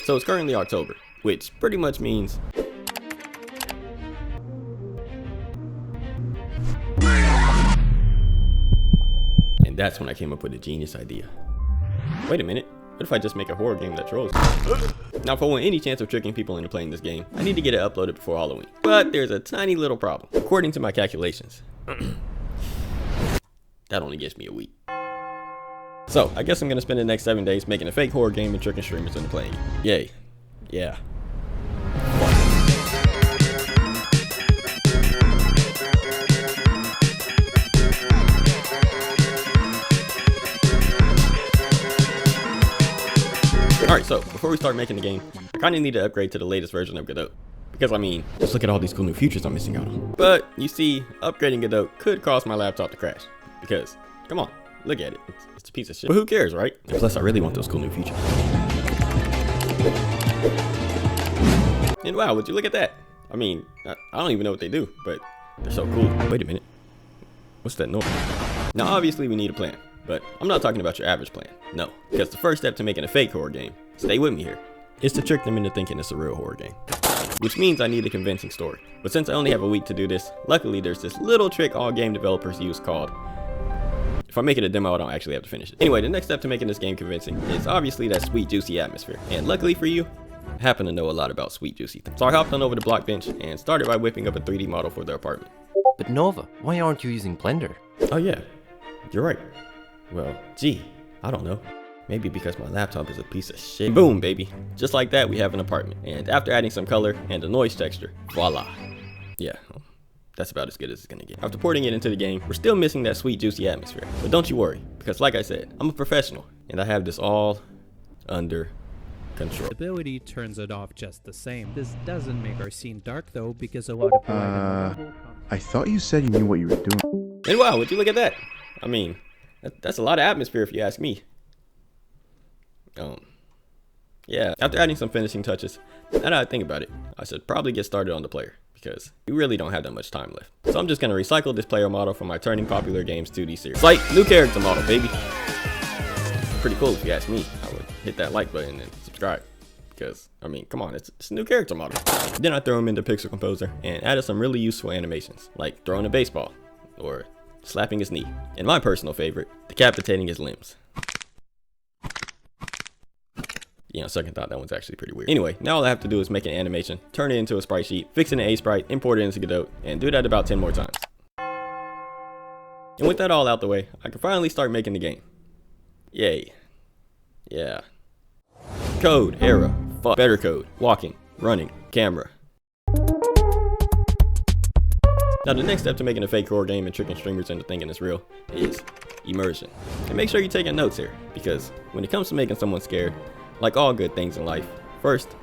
So it's currently October, which pretty much means and that's when I came up with a genius idea. Wait a minute, what if I just make a horror game that trolls? Now if I want any chance of tricking people into playing this game, I need to get it uploaded before Halloween. But there's a tiny little problem. According to my calculations, that only gives me a week. So I guess I'm gonna spend the next 7 days making a fake horror game and tricking streamers into playing it. Yay. Yeah. Alright, so before we start making the game, I kinda need to upgrade to the latest version of Godot. Because I mean, just look at all these cool new features I'm missing out on. But you see, upgrading Godot could cause my laptop to crash. Because, come on, look at it. It's a piece of shit. But who cares, right? And plus, I really want those cool new features. And wow, would you look at that? I mean, I don't even know what they do, but they're so cool. Wait a minute. What's that noise? Now, obviously, we need a plan. But I'm not talking about your average plan. No. Because the first step to making a fake horror game, stay with me here, is to trick them into thinking it's a real horror game. Which means I need a convincing story. But since I only have a week to do this, luckily there's this little trick all game developers use called, if I make it a demo, I don't actually have to finish it. Anyway, the next step to making this game convincing is obviously that sweet, juicy atmosphere. And luckily for you, I happen to know a lot about sweet, juicy things. So I hopped on over to Blockbench and started by whipping up a 3D model for their apartment. But Nova, why aren't you using Blender? Oh yeah, you're right. Well, gee, I don't know. Maybe because my laptop is a piece of shit. Boom, baby. Just like that, we have an apartment. And after adding some color and a noise texture, voila. Yeah, that's about as good as it's gonna get. After porting it into the game, we're still missing that sweet, juicy atmosphere. But don't you worry, because like I said, I'm a professional, and I have this all under control. Ability turns it off just the same. This doesn't make our scene dark though, because a lot of I thought you said you knew what you were doing. And wow, would you look at that? I mean, that's a lot of atmosphere if you ask me. Yeah, after adding some finishing touches, now that I think about it, I should probably get started on the player, because we really don't have that much time left. So I'm just gonna recycle this player model from my Turning Popular Games 2D series. Like, new character model, baby. Pretty cool if you ask me. I would hit that like button and subscribe. Because, I mean, come on, it's a new character model. Then I throw him into Pixel Composer and added some really useful animations, like throwing a baseball, or slapping his knee, and my personal favorite, decapitating his limbs. You know, second thought, that one's actually pretty weird. Anyway, now all I have to do is make an animation, turn it into a sprite sheet, fix it in A-Sprite, import it into Godot, and do that about 10 more times. And with that all out the way, I can finally start making the game. Yay. Yeah. Code, era, fuck, better code, walking, running, camera. Now the next step to making a fake horror game and tricking streamers into thinking it's real is immersion. And make sure you're taking notes here, because when it comes to making someone scared, like all good things in life, first,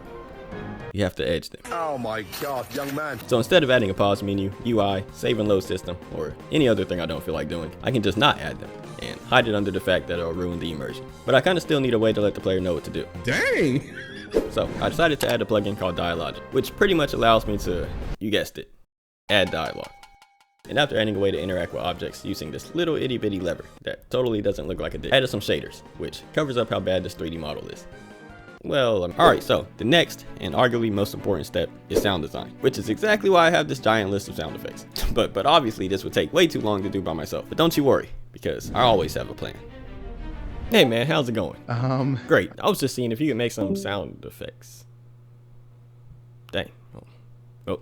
you have to edge them. Oh my god, young man. So instead of adding a pause menu, UI, save and load system, or any other thing I don't feel like doing, I can just not add them and hide it under the fact that it'll ruin the immersion. But I kind of still need a way to let the player know what to do. Dang! So I decided to add a plugin called Dialogic, which pretty much allows me to, you guessed it, add dialogue. And after adding a way to interact with objects using this little itty bitty lever that totally doesn't look like a dick, added some shaders, which covers up how bad this 3D model is. Well, alright, so the next and arguably most important step is sound design, which is exactly why I have this giant list of sound effects. But obviously this would take way too long to do by myself. But don't you worry, because I always have a plan. Hey man, how's it going? Great, I was just seeing if you could make some sound effects. Dang. Oh,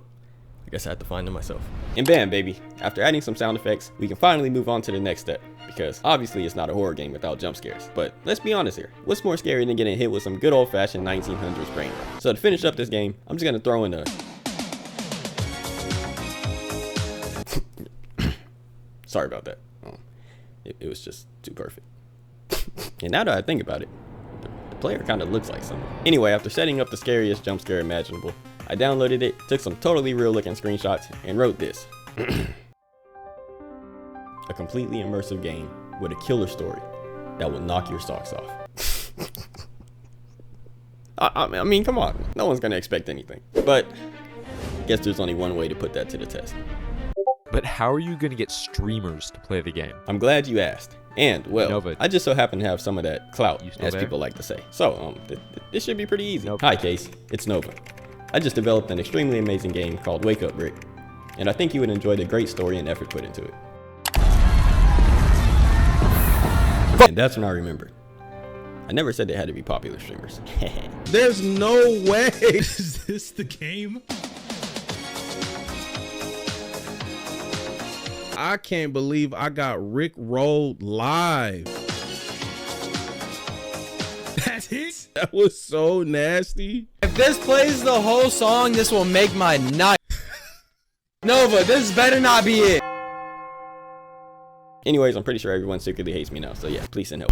I guess I have to find them myself. And bam, baby. After adding some sound effects, we can finally move on to the next step. Because obviously it's not a horror game without jump scares. But let's be honest here. What's more scary than getting hit with some good old-fashioned 1900s brain rot? So to finish up this game, I'm just gonna throw in a... Sorry about that. It was just too perfect. And now that I think about it, the player kind of looks like someone. Anyway, after setting up the scariest jump scare imaginable, I downloaded it, took some totally real looking screenshots, and wrote this. A completely immersive game with a killer story that will knock your socks off. I mean, come on. No one's gonna expect anything. But I guess there's only one way to put that to the test. But how are you going to get streamers to play the game? I'm glad you asked. And, well, Nova. I just so happen to have some of that clout, You still as there? people like to say. So, this should be pretty easy. Nova. Hi, Case. It's Nova. I just developed an extremely amazing game called Wake Up Brick, and I think you would enjoy the great story and effort put into it. And that's when I remembered. I never said they had to be popular streamers. There's no way. Is this the game? I can't believe I got Rick rolled live. That's it? That was so nasty. If this plays the whole song, this will make my night. Nova, this better not be it. Anyways, I'm pretty sure everyone secretly hates me now, so yeah, please send help.